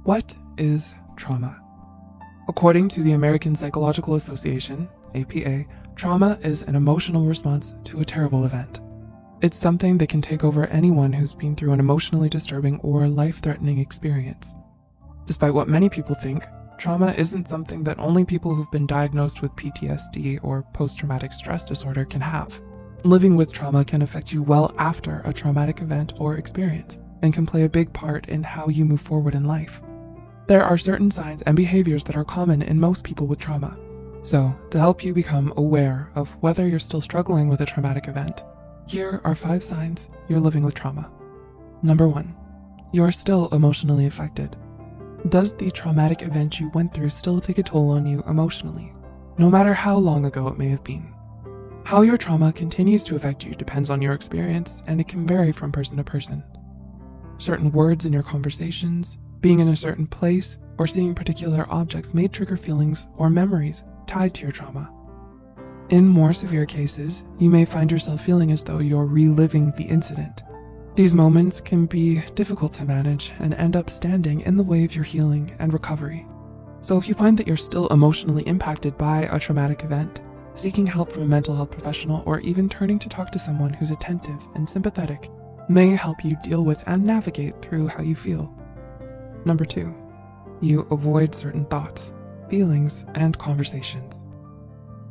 What is trauma? According to the American Psychological Association, APA, trauma is an emotional response to a terrible event. It's something that can take over anyone who's been through an emotionally disturbing or life-threatening experience. Despite what many people think, trauma isn't something that only people who've been diagnosed with PTSD or post-traumatic stress disorder can have. Living with trauma can affect you well after a traumatic event or experience, and can play a big part in how you move forward in life. There are certain signs and behaviors that are common in most people with trauma. So, to help you become aware of whether you're still struggling with a traumatic event, here are 5 signs you're living with trauma. Number 1, you're still emotionally affected. Does the traumatic event you went through still take a toll on you emotionally, no matter how long ago it may have been? How your trauma continues to affect you depends on your experience, and it can vary from person to person. Certain words in your conversations, being in a certain place, or seeing particular objects may trigger feelings or memories tied to your trauma. In more severe cases, you may find yourself feeling as though you're reliving the incident. These moments can be difficult to manage and end up standing in the way of your healing and recovery. So if you find that you're still emotionally impacted by a traumatic event, seeking help from a mental health professional or even turning to talk to someone who's attentive and sympathetic may help you deal with and navigate through how you feel. Number 2, you avoid certain thoughts, feelings, and conversations.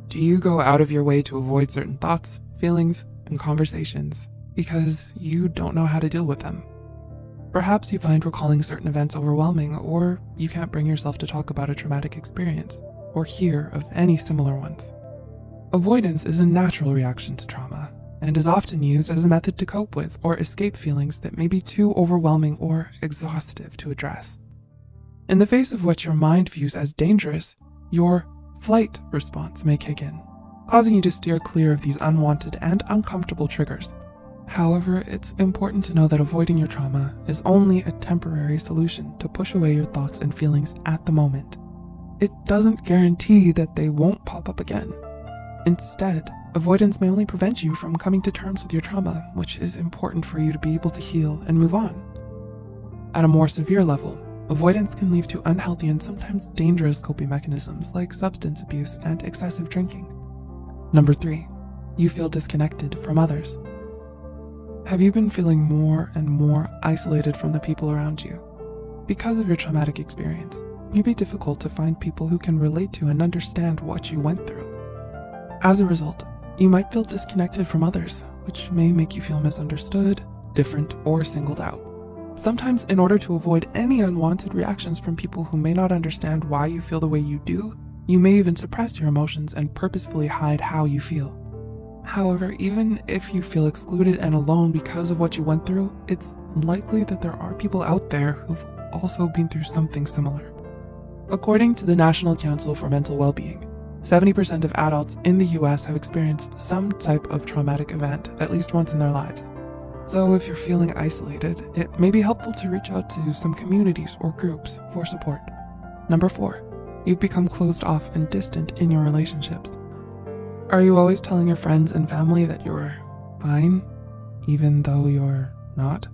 Do you go out of your way to avoid certain thoughts, feelings, and conversations because you don't know how to deal with them? Perhaps you find recalling certain events overwhelming, or you can't bring yourself to talk about a traumatic experience or hear of any similar ones. Avoidance is a natural reaction to trauma and is often used as a method to cope with or escape feelings that may be too overwhelming or exhaustive to address. In the face of what your mind views as dangerous, your flight response may kick in, causing you to steer clear of these unwanted and uncomfortable triggers. However, it's important to know that avoiding your trauma is only a temporary solution to push away your thoughts and feelings at the moment. It doesn't guarantee that they won't pop up again. Instead, avoidance may only prevent you from coming to terms with your trauma, which is important for you to be able to heal and move on. At a more severe level, avoidance can lead to unhealthy and sometimes dangerous coping mechanisms like substance abuse and excessive drinking. Number 3, you feel disconnected from others. Have you been feeling more and more isolated from the people around you? Because of your traumatic experience, it may be difficult to find people who can relate to and understand what you went through. As a result, you might feel disconnected from others, which may make you feel misunderstood, different, or singled out. Sometimes, in order to avoid any unwanted reactions from people who may not understand why you feel the way you do, you may even suppress your emotions and purposefully hide how you feel. However, even if you feel excluded and alone because of what you went through, it's likely that there are people out there who've also been through something similar. According to the National Council for Mental Well-Being, 70% of adults in the US have experienced some type of traumatic event at least once in their lives. So if you're feeling isolated, it may be helpful to reach out to some communities or groups for support. Number 4, you've become closed off and distant in your relationships. Are you always telling your friends and family that you're fine, even though you're not?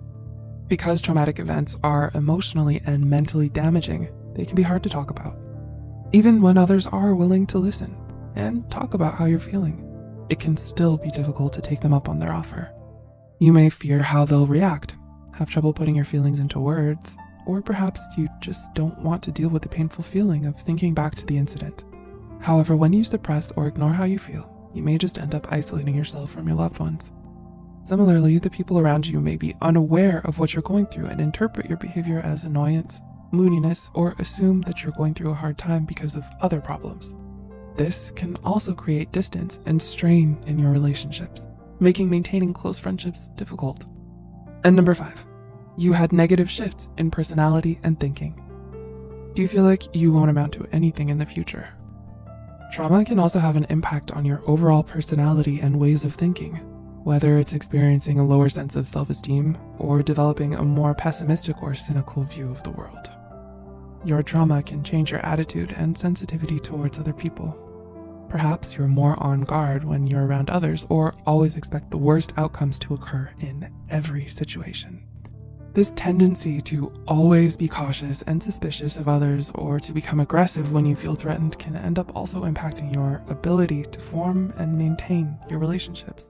Because traumatic events are emotionally and mentally damaging, they can be hard to talk about. Even when others are willing to listen and talk about how you're feeling, it can still be difficult to take them up on their offer. You may fear how they'll react, have trouble putting your feelings into words, or perhaps you just don't want to deal with the painful feeling of thinking back to the incident. However, when you suppress or ignore how you feel, you may just end up isolating yourself from your loved ones. Similarly, the people around you may be unaware of what you're going through and interpret your behavior as annoyance, moodiness, or assume that you're going through a hard time because of other problems. This can also create distance and strain in your relationships, making maintaining close friendships difficult. And number 5, you had negative shifts in personality and thinking. Do you feel like you won't amount to anything in the future? Trauma can also have an impact on your overall personality and ways of thinking, whether it's experiencing a lower sense of self-esteem or developing a more pessimistic or cynical view of the world. Your trauma can change your attitude and sensitivity towards other people. Perhaps you're more on guard when you're around others, or always expect the worst outcomes to occur in every situation. This tendency to always be cautious and suspicious of others or to become aggressive when you feel threatened can end up also impacting your ability to form and maintain your relationships.